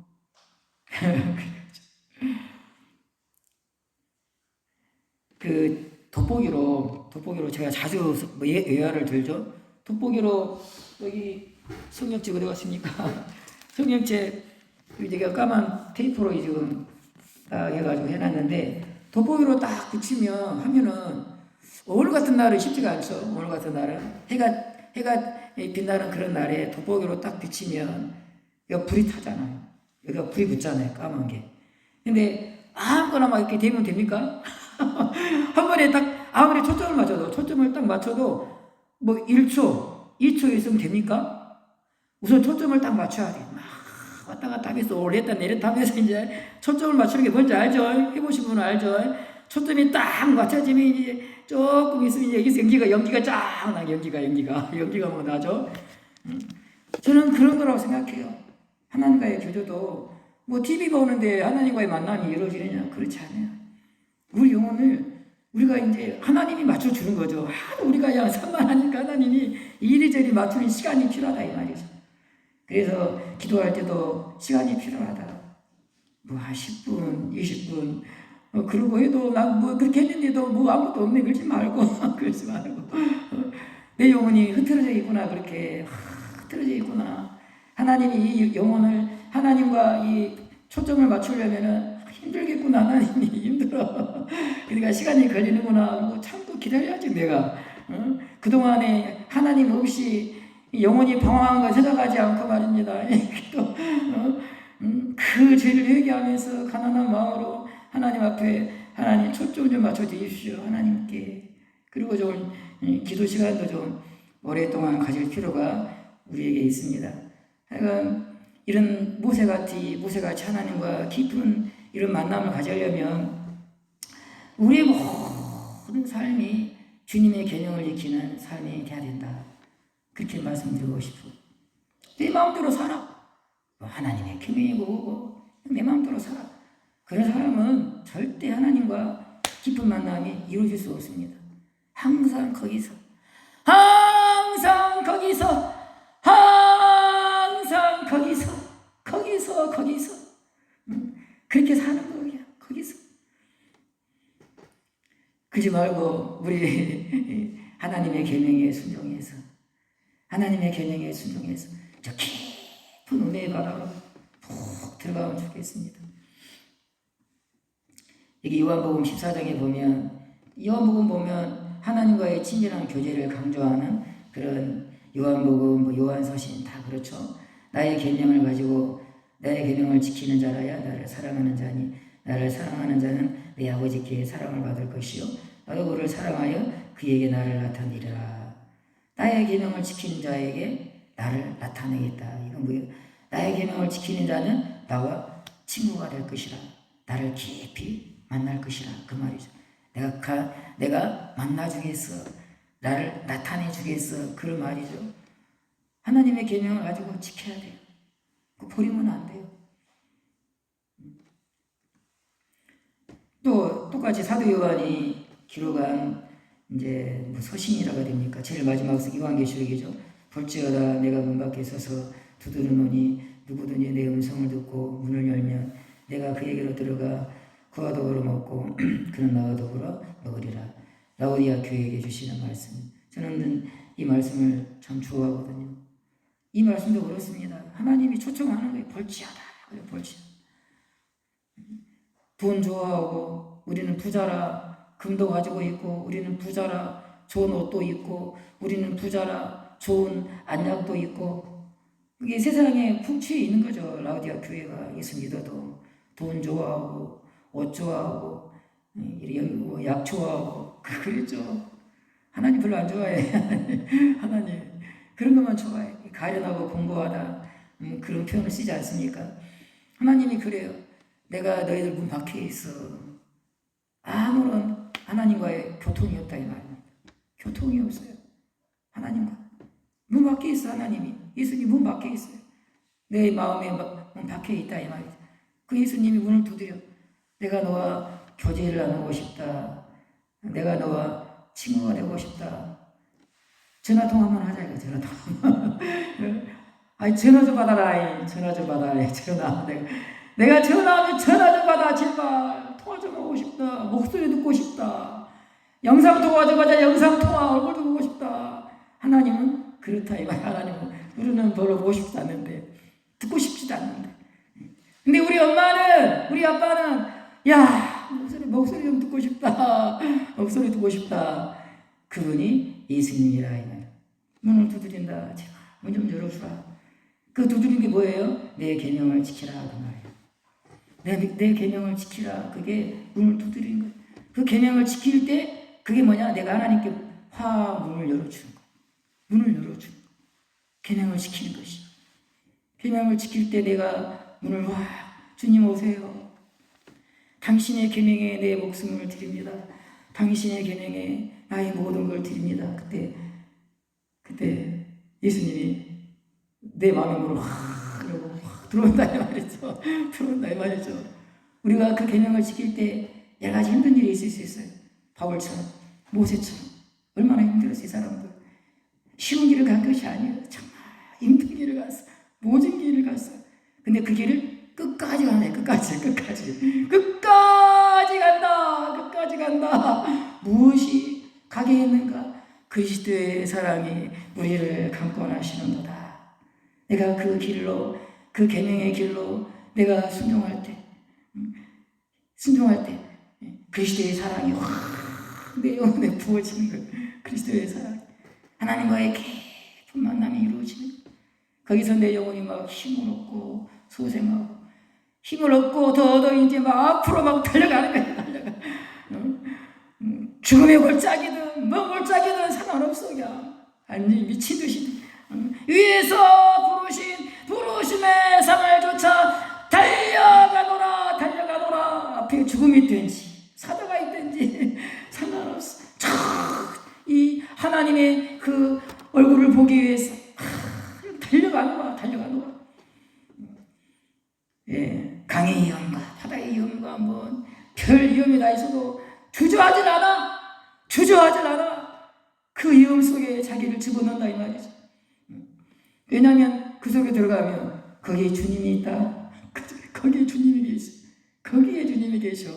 그 돋보기로 제가 자주 예화를 들죠. 돋보기로 여기 성경책 어디 갔습니까? 성경책 제가 까만 테이프로 지금 딱 해가지고 해놨는데 돋보기로 딱 붙이면 하면은 오늘 같은 날은 쉽지가 않죠. 오늘 같은 날은 해가 빛나는 그런 날에 돋보기로 딱 비치면 여기가 불이 타잖아요. 여기가 불이 붙잖아요. 까만 게. 근데 아무거나 막 이렇게 되면 됩니까? 한 번에 딱 아무리 초점을 딱 맞춰도 뭐 1초, 2초 있으면 됩니까? 우선 초점을 딱 맞춰야 돼. 막 왔다 갔다 하면서 올렸다 내렸다 하면서 이제 초점을 맞추는 게 뭔지 알죠? 해보신 분은 알죠? 초점이 딱 맞춰지면 이제 조금 있으면 이제 여기서 연기가 쫙 나. 연기가 뭐 나죠? 저는 그런 거라고 생각해요. 하나님과의 교제도 뭐 TV 보는데 하나님과의 만남이 이루어지느냐? 그렇지 않아요. 우리 영혼을 우리가 이제 하나님이 맞춰주는 거죠. 하도 우리가 그냥 산만하니까 하나님이 이리저리 맞추는 시간이 필요하다 이 말이죠. 그래서 기도할 때도 시간이 필요하다. 뭐 한 10분, 20분 그러고 해도 난 뭐 그렇게 했는데도 뭐 아무것도 없네. 그러지 말고 내 영혼이 흐트러져 있구나. 그렇게 흐트러져 있구나. 하나님이 이 영혼을 하나님과 이 초점을 맞추려면은 힘들겠구나. 하나님이 힘들어. 그러니까 시간이 걸리는구나. 뭐 참고 기다려야지 내가. 그동안에 하나님 없이 영혼이 방황한 걸 생각하지 않고 말입니다. 그 죄를 회개하면서 가난한 마음으로 하나님 앞에 하나님 초점 좀 맞춰 주십시오. 하나님께. 그리고 좀 기도 시간도 좀 오랫동안 가질 필요가 우리에게 있습니다. 하여간 이런 모세같이 하나님과 깊은 이런 만남을 가지려면 우리의 모든 삶이 주님의 계명을 지키는 삶이 돼야 된다. 그렇게 말씀드리고 싶어요. 내 마음대로 살아. 하나님의 계명이고 뭐고 내 마음대로 살아. 그런 사람은 절대 하나님과 깊은 만남이 이루어질 수 없습니다. 항상 거기서 그렇게 사는 거야. 거기서. 그러지 말고 우리 하나님의 계명에 순종해서 저 깊은 깊은 은혜의 바다로 푹 들어가면 좋겠습니다. 여기 요한복음 14장에 보면, 요한복음 보면 하나님과의 친밀한 교제를 강조하는 그런 요한복음, 요한서신 다 그렇죠. 나의 계명을 가지고 나의 계명을 지키는 자라야 나를 사랑하는 자니 나를 사랑하는 자는 내 아버지께 사랑을 받을 것이요 나도 그를 사랑하여 그에게 나를 나타내리라. 나의 계명을 지키는 자에게 나를 나타내겠다. 이건 뭐예요? 나의 계명을 지키는 자는 나와 친구가 될 것이라. 나를 깊이 만날 것이라. 그 말이죠. 내가 만나 주겠어. 나를 나타내 주겠어. 그 말이죠. 하나님의 계명을 가지고 지켜야 돼요. 버리면 안 돼요. 또 똑같이 사도 요한이 기록한 이제 뭐 서신이라고 해야 됩니까? 제일 마지막 요한계시록이죠. 볼지어다 내가 문 밖에 서서 두드리노니 누구든지 내 음성을 듣고 문을 열면 내가 그에게로 들어가 그와 더불어 먹고 그는 나와 더불어 먹으리라. 라오디아 교회에게 주시는 말씀. 저는 이 말씀을 참 좋아하거든요. 이 말씀도 그렇습니다. 하나님이 초청하는 거예요. 볼지어다. 그래, 볼지어다. 돈 좋아하고 우리는 부자라 금도 가지고 있고 우리는 부자라 좋은 옷도 있고 우리는 부자라 좋은 안약도 있고 그게 세상에 풍취해 있는 거죠. 라오디아 교회가 예수 믿어도 돈 좋아하고 옷 좋아하고 약 좋아하고 그랬죠. 하나님 별로 안 좋아해. 하나님 그런 것만 좋아해. 가련하고 공고하다 그런 표현을 쓰지 않습니까? 하나님이 그래요. 내가 너희들 문 밖에 있어. 아무런 하나님과의 교통이 없다 이 말입니다. 교통이 없어요. 하나님과 문 밖에 있어. 하나님이 예수님 문 밖에 있어요. 내 마음에 문 밖에 있다 이 말이죠. 그 예수님이 문을 두드려. 내가 너와 교제를 나누고 싶다. 내가 너와 친구가 되고 싶다. 전화 통화만 하자 이거 전화 통화. 아니 전화 좀 받아라. 전화 좀 받아라. 전화 내가 전화하면 전화 좀 받아. 제발 통화 좀 하고 싶다. 목소리 듣고 싶다. 영상 통화 좀 하자. 영상 통화 얼굴 좀 보고 싶다. 하나님은 그렇다 이 말. 하나님은 우리는 별로 보고 싶지 않는데 듣고 싶지도 않는데. 근데 우리 엄마는 우리 아빠는 야 목소리 좀 듣고 싶다. 목소리 듣고 싶다. 그분이 예수님이라 이 말. 문을 두드린다. 제발 문 좀 열어주라. 그 두드린 게 뭐예요? 내 계명을 지키라 그 말이에요. 내 계명을 지키라. 그게 문을 두드리는 거예요. 그 계명을 지킬 때 그게 뭐냐? 내가 하나님께 문을 열어주는 거예요. 문을 열어주는 거예요. 계명을 지키는 것이. 계명을 지킬 때 내가 문을 주님 오세요. 당신의 계명에 내 목숨을 드립니다. 당신의 계명에 나의 모든 걸 드립니다. 그때 예수님이 내 마음에 문을 이러고 들어온다 이 말이죠. 들어온다 이 말이죠. 우리가 그 계명을 지킬 때 여러 가지 힘든 일이 있을 수 있어요. 바울처럼 모세처럼 얼마나 힘들었어요. 이 사람들. 쉬운 길을 간 것이 아니에요. 정말 힘든 길을 갔어. 모진 길을 갔어. 근데 그 길을 끝까지 가네. 끝까지 간다. 무엇이 가게 했는가? 그리스도의 사랑이 우리를 강권하시는도다. 내가 그 길로 그 계명의 길로 내가 순종할 때 그리스도의 사랑이 내 영혼에 부어지는 거예요. 그리스도의 사랑, 하나님과의 깊은 만남이 이루어지는 거예요. 거기서 내 영혼이 막 힘을 얻고 소생하고 힘을 얻고 더 이제 막 앞으로 막 달려가는 거예요. 죽음의 골짜기든 뭐 골짜기든 상관없어. 그냥 아니 미친 듯이 위에서 부르심의 상을 쫓아 달려가노라. 앞에 죽음이 있든지 사자가 있든지 상관없어. 이 하나님의 그 얼굴을 보기 위해서 달려가노라. 예, 강의 위험과 바다의 위험과 뭐 별 위험이 다 있어도 주저하질 않아. 그 위험 속에 자기를 집어넣는다 이 말이죠. 왜냐하면 그 속에 들어가면 거기에 주님이 있다. 거기에 주님이 계셔.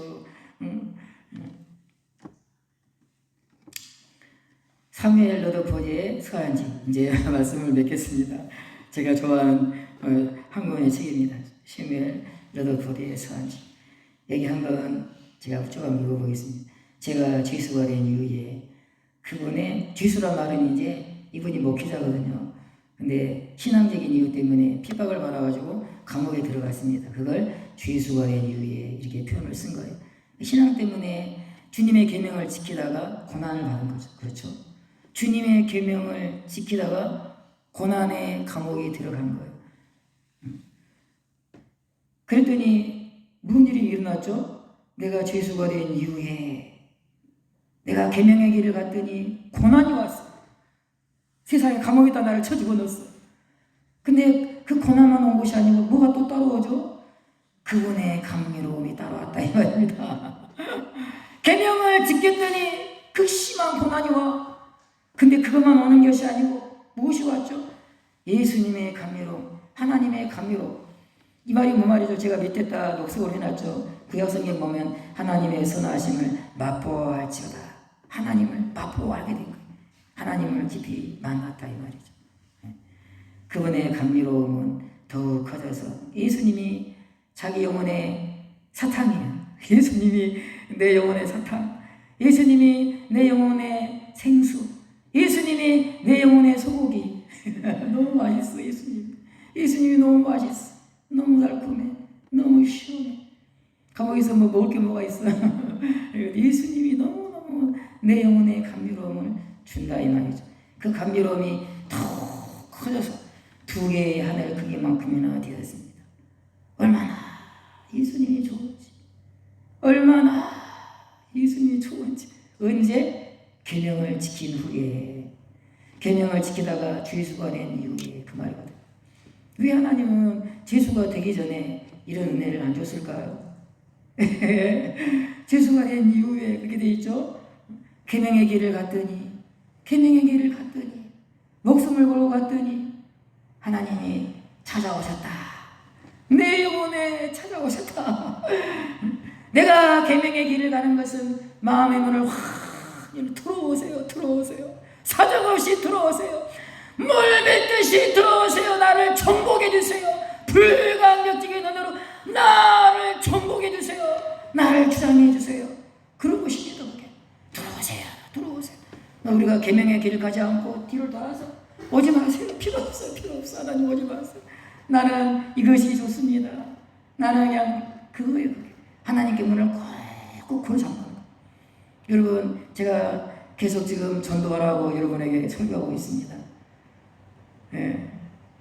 사무엘 너도 보지에 서한지 이제 말씀을 맺겠습니다. 제가 좋아하는 한 권의 책입니다. 셔뮤엘 러더포드의 서한지. 여기 한번 제가 쭉 한번 읽어보겠습니다. 제가 죄수가 된 이후에 그분의 죄수란 말은 이제 이분이 목회자거든요. 근데 신앙적인 이유 때문에 핍박을 받아가지고 감옥에 들어갔습니다. 그걸 죄수가 된 이후에 이렇게 표현을 쓴 거예요. 신앙 때문에 주님의 계명을 지키다가 고난을 받은 거죠. 그렇죠? 주님의 계명을 지키다가 고난의 감옥에 들어간 거예요. 그랬더니 무슨 일이 일어났죠? 내가 죄수가 된 이후에 내가 계명의 길을 갔더니 고난이 왔어. 세상에 감옥에다 나를 쳐 집어넣었어. 근데 그 고난만 온 것이 아니고 뭐가 또 따라오죠? 그분의 감미로움이 따라왔다 이 말입니다. 계명을 지켰더니 극심한 고난이 와. 근데 그것만 오는 것이 아니고 무엇이 왔죠? 예수님의 감미로움, 하나님의 감미로움. 이 말이 뭐 말이죠? 제가 밑에다 녹색으로 해놨죠. 구약성경 보면 하나님의 선하심을 맛보아할지어다. 하나님을 맛보아하게 된 거예요. 하나님을 깊이 만났다 이 말이죠. 그분의 감미로움은 더욱 커져서 예수님이 자기 영혼의 사탕이에요. 예수님이 내 영혼의 사탕, 예수님이 내 영혼의 생수, 예수님이 내 영혼의 소고기. 너무 맛있어. 예수님이 너무 맛있어. 너무 달콤해. 너무 시원해. 감옥에서 뭐 먹을 게 뭐가 있어. 예수님이 너무너무 내 영혼의 감미로움을 준다 이 말이죠. 그 감미로움이 더 커져서 2개의 하늘 크기만큼이나 되었습니다. 얼마나 예수님이 좋은지, 얼마나 예수님이 좋은지. 언제? 계명을 지킨 후에, 계명을 지키다가 죄수가 된 이후에 그 말이거든. 왜 하나님은 죄수가 되기 전에 이런 은혜를 안 줬을까요? 죄수가 된 이후에 그렇게 돼 있죠. 계명의 길을 갔더니 목숨을 걸고 갔더니 하나님이 찾아오셨다. 내 영혼에 찾아오셨다. 내가 계명의 길을 가는 것은 마음의 문을 확 들어오세요. 사정없이 들어오세요. 물 뱉듯이 들어오세요. 나를 정복해 주세요. 불감격적인 눈으로 나를 정복해 주세요. 나를 주장해 주세요. 그런 것입니다. 그게. 들어오세요. 우리가 계명의 길을 가지 않고 뒤를 돌아서 오지 마세요. 필요 없어. 하나님 오지 마세요. 나는 이것이 좋습니다. 나는 그냥 그거예요. 하나님께 문을 꼭 잠그는 거. 여러분, 제가 계속 지금 전도하라고 여러분에게 설교하고 있습니다. 예.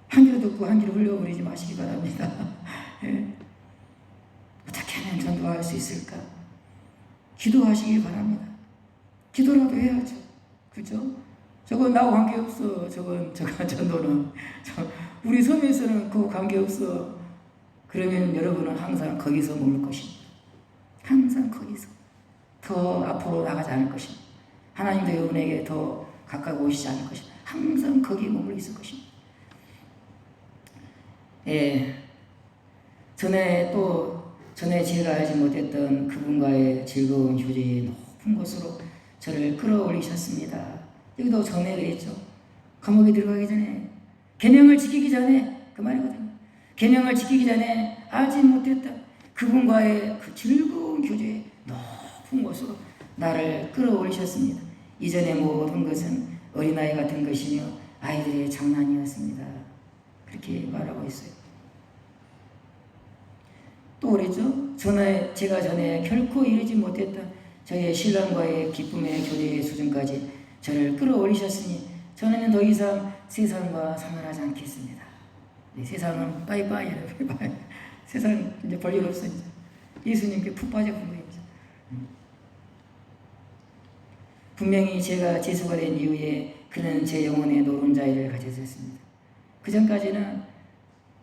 한 귀로 듣고 한 귀로 흘려버리지 마시기 바랍니다. 예. 어떻게 하면 전도할 수 있을까? 기도하시기 바랍니다. 기도라도 해야죠. 그죠? 저건 나하고 관계없어. 저건 전도는. 우리 섬에서는 그거 관계없어. 그러면 여러분은 항상 거기서 머물 것입니다. 항상 거기서. 더 앞으로 나가지 않을 것입니다. 하나님도 여러분에게 더 가까이 오시지 않을 것입니다. 항상 거기에 머물러 있을 것입니다. 예. 전에 제가 알지 못했던 그분과의 즐거운 교제의 높은 곳으로 저를 끌어올리셨습니다. 여기도 전에 그랬죠. 감옥에 들어가기 전에, 계명을 지키기 전에, 그 말이거든요. 계명을 지키기 전에 알지 못했던 그분과의 그 즐거운 교제의 높은 곳으로 나를 끌어올리셨습니다. 이전의 모든 것은 어린아이 같은 것이며 아이들의 장난이었습니다. 그렇게 말하고 있어요. 또 그랬죠. 제가 전에 결코 이루지 못했던 저의 신랑과의 기쁨의 교제의 수준까지 저를 끌어올리셨으니 저는 더 이상 세상과 상관하지 않겠습니다. 네, 세상은 빠이빠이. 세상 이제 볼일 없어. 이제 예수님께 푹 빠져본 거예요. 분명히 제가 죄수가 된 이후에 그는 제 영혼의 노른자위를 가졌습니다. 그 전까지는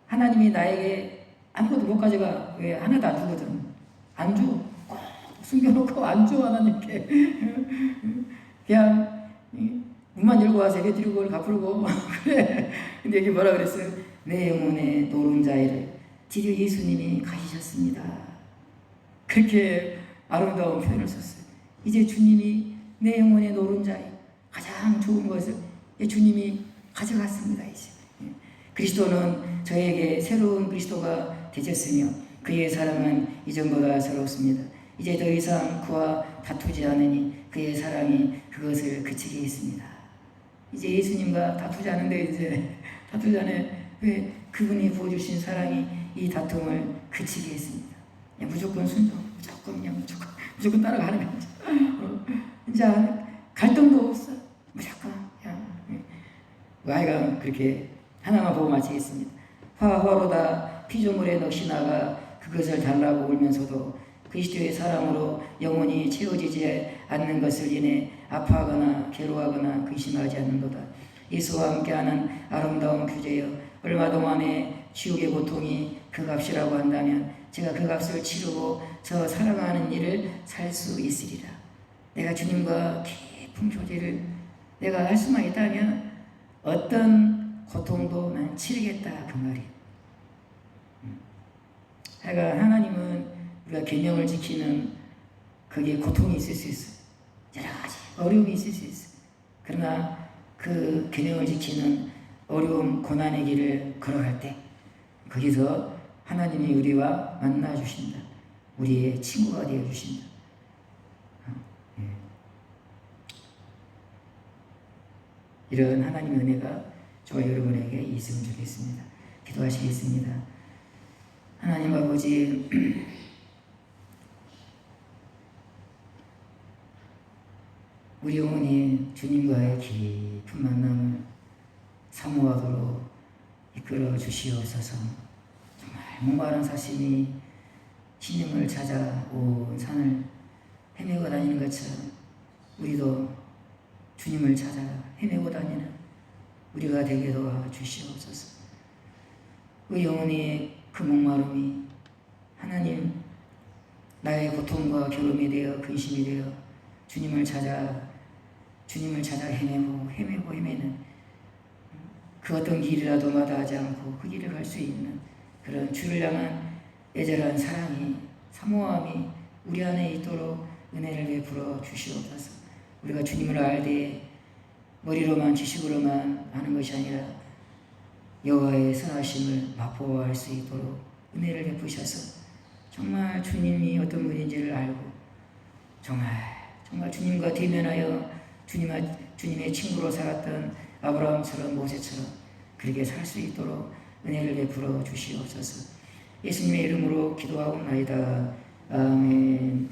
하나님이 나에게 아무것도 못 가져가. 왜? 하나도 안 주거든. 안 줘. 꼭 숨겨놓고 안 줘, 하나님께. 그냥 문만 열고 와서 예배 드리고 갚으고 그래. 근데 여기 뭐라 그랬어요? 내 영혼의 노른자위를 드디어 예수님이 가지셨습니다. 그렇게 아름다운 표현을 썼어요. 이제 주님이 내 영혼의 노른자위, 가장 좋은 것을 주님이 가져갔습니다. 이제 그리스도는 저에게 새로운 그리스도가 되셨으며 그의 사랑은 이전보다 새롭습니다. 이제 더 이상 그와 다투지 않으니 그의 사랑이 그것을 그치게 했습니다. 이제 예수님과 다투지 않은데 이제 다투지 않아요. 왜? 그분이 부어주신 사랑이 이 다툼을 그치게 했습니다. 무조건 순종, 무조건 따라가는 거죠. 이제 갈등도 없어. 무조건 하여간 그렇게 하나만 보고 마치겠습니다. 화로다 피조물의 넋이 그것을 달라고 울면서도 그리스도의 사랑으로 영원히 채워지지 않는 것을 인해 아파하거나 괴로워하거나 근심하지 않는도다. 예수와 함께하는 아름다운 규제여, 얼마 동안의 지옥의 고통이 그 값이라고 한다면 제가 그 값을 치르고 저 사랑하는 일을 살 수 있으리라. 내가 주님과 깊은 교제를 내가 할 수만 있다면 어떤 고통도 난 치르겠다, 그 말이에요. 하여간 하나님은 우리가 계명을 지키는 그게 고통이 있을 수 있어요. 여러 가지 어려움이 있을 수 있어요. 그러나 그 계명을 지키는 어려움, 고난의 길을 걸어갈 때 거기서 하나님이 우리와 만나 주신다. 우리의 친구가 되어 주신다. 이런 하나님의 은혜가 저와 여러분에게 있으면 좋겠습니다. 기도하시겠습니다. 하나님 아버지, 우리 영혼이 주님과의 깊은 만남을 사모하도록 이끌어 주시옵소서. 정말 목마른 사심이 신임을 찾아 온 산을 헤매고 다니는 것처럼 우리도 주님을 찾아 헤매고 다니는 우리가 되게 도와주시옵소서. 우리 영혼이 그 목마름이 하나님, 나의 고통과 괴로움이 되어 근심이 되어 주님을 찾아 헤매는 그 어떤 길이라도 마다하지 않고 그 길을 갈 수 있는 그런 주를 향한 애절한 사랑이, 사모함이 우리 안에 있도록 은혜를 베풀어 주시옵소서. 우리가 주님을 알되 머리로만 지식으로만 아는 것이 아니라 여호와의 선하심을 맛보아할 수 있도록 은혜를 베푸셔서 정말 주님이 어떤 분인지를 알고 정말 주님과 대면하여 주님의 친구로 살았던 아브라함처럼 모세처럼 그렇게 살 수 있도록 은혜를 베풀어 주시옵소서. 예수님의 이름으로 기도하옵나이다. 아멘.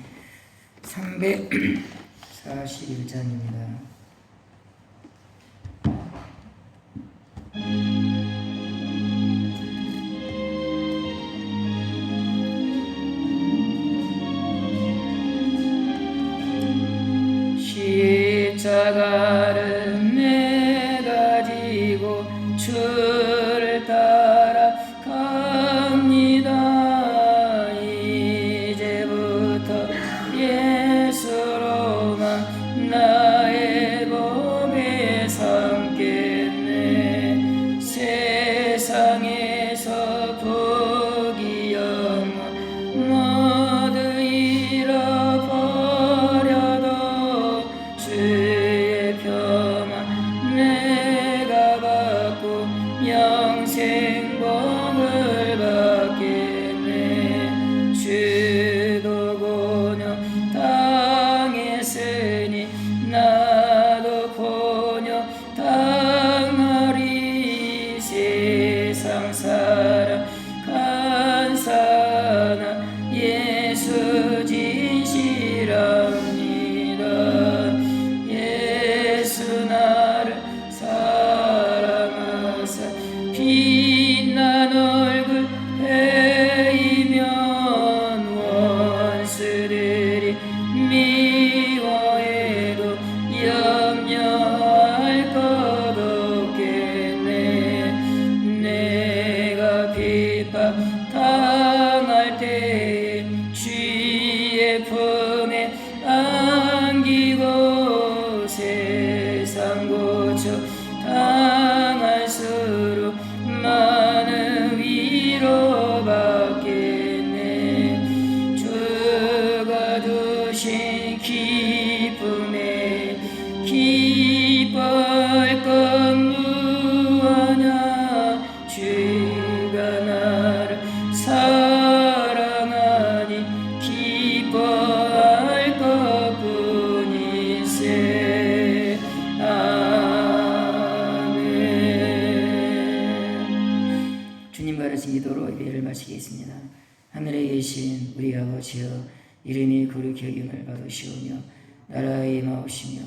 341장입니다. 십자가를 내가 지고 주를 따라갑니다. 이제부터 예수로만 나의 법에 삼겠네. 세상에서 복이 없는 모두 잃어버려도 주의 평안 내가 받고 영생복을 받겠네. 주도 곤욕 당했으니 나도 곤욕 당하리. 세상 사랑 간사나 예수 진실합니다. 예수 나를 사랑하사 빛난 얼굴 베이면 원수들이 미워해도 염려할 것 없겠네. 내가 핍박 당할 때에 주의 품에 안기고 세상 고쳐 당할수록 많은 위로받겠네. 주가 주신 기쁨에 기뻐할 것 무하냐. 주 믿음으로 예배를 마치겠습니다. 하늘에 계신 우리 아버지여, 이름이 거룩히 여김을 받으시오며 나라의 임하옵시며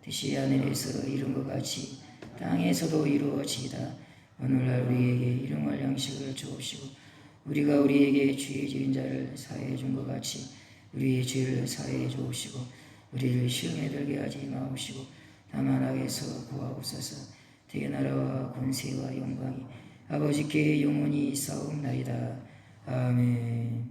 뜻이 하늘에서 이룬 것 같이 땅에서도 이루어지이다. 오늘날 우리에게 일용할 양식을 주옵시고 우리가 우리에게 죄 지은 자를 사하여 준 것 같이 우리의 죄를 사하여 주옵시고 우리를 시험에 들게 하지 마옵시고 다만 악에서 구하옵소서. 대개 나라와 권세와 영광이 아버지께 영원히 있사옵나이다. 아멘.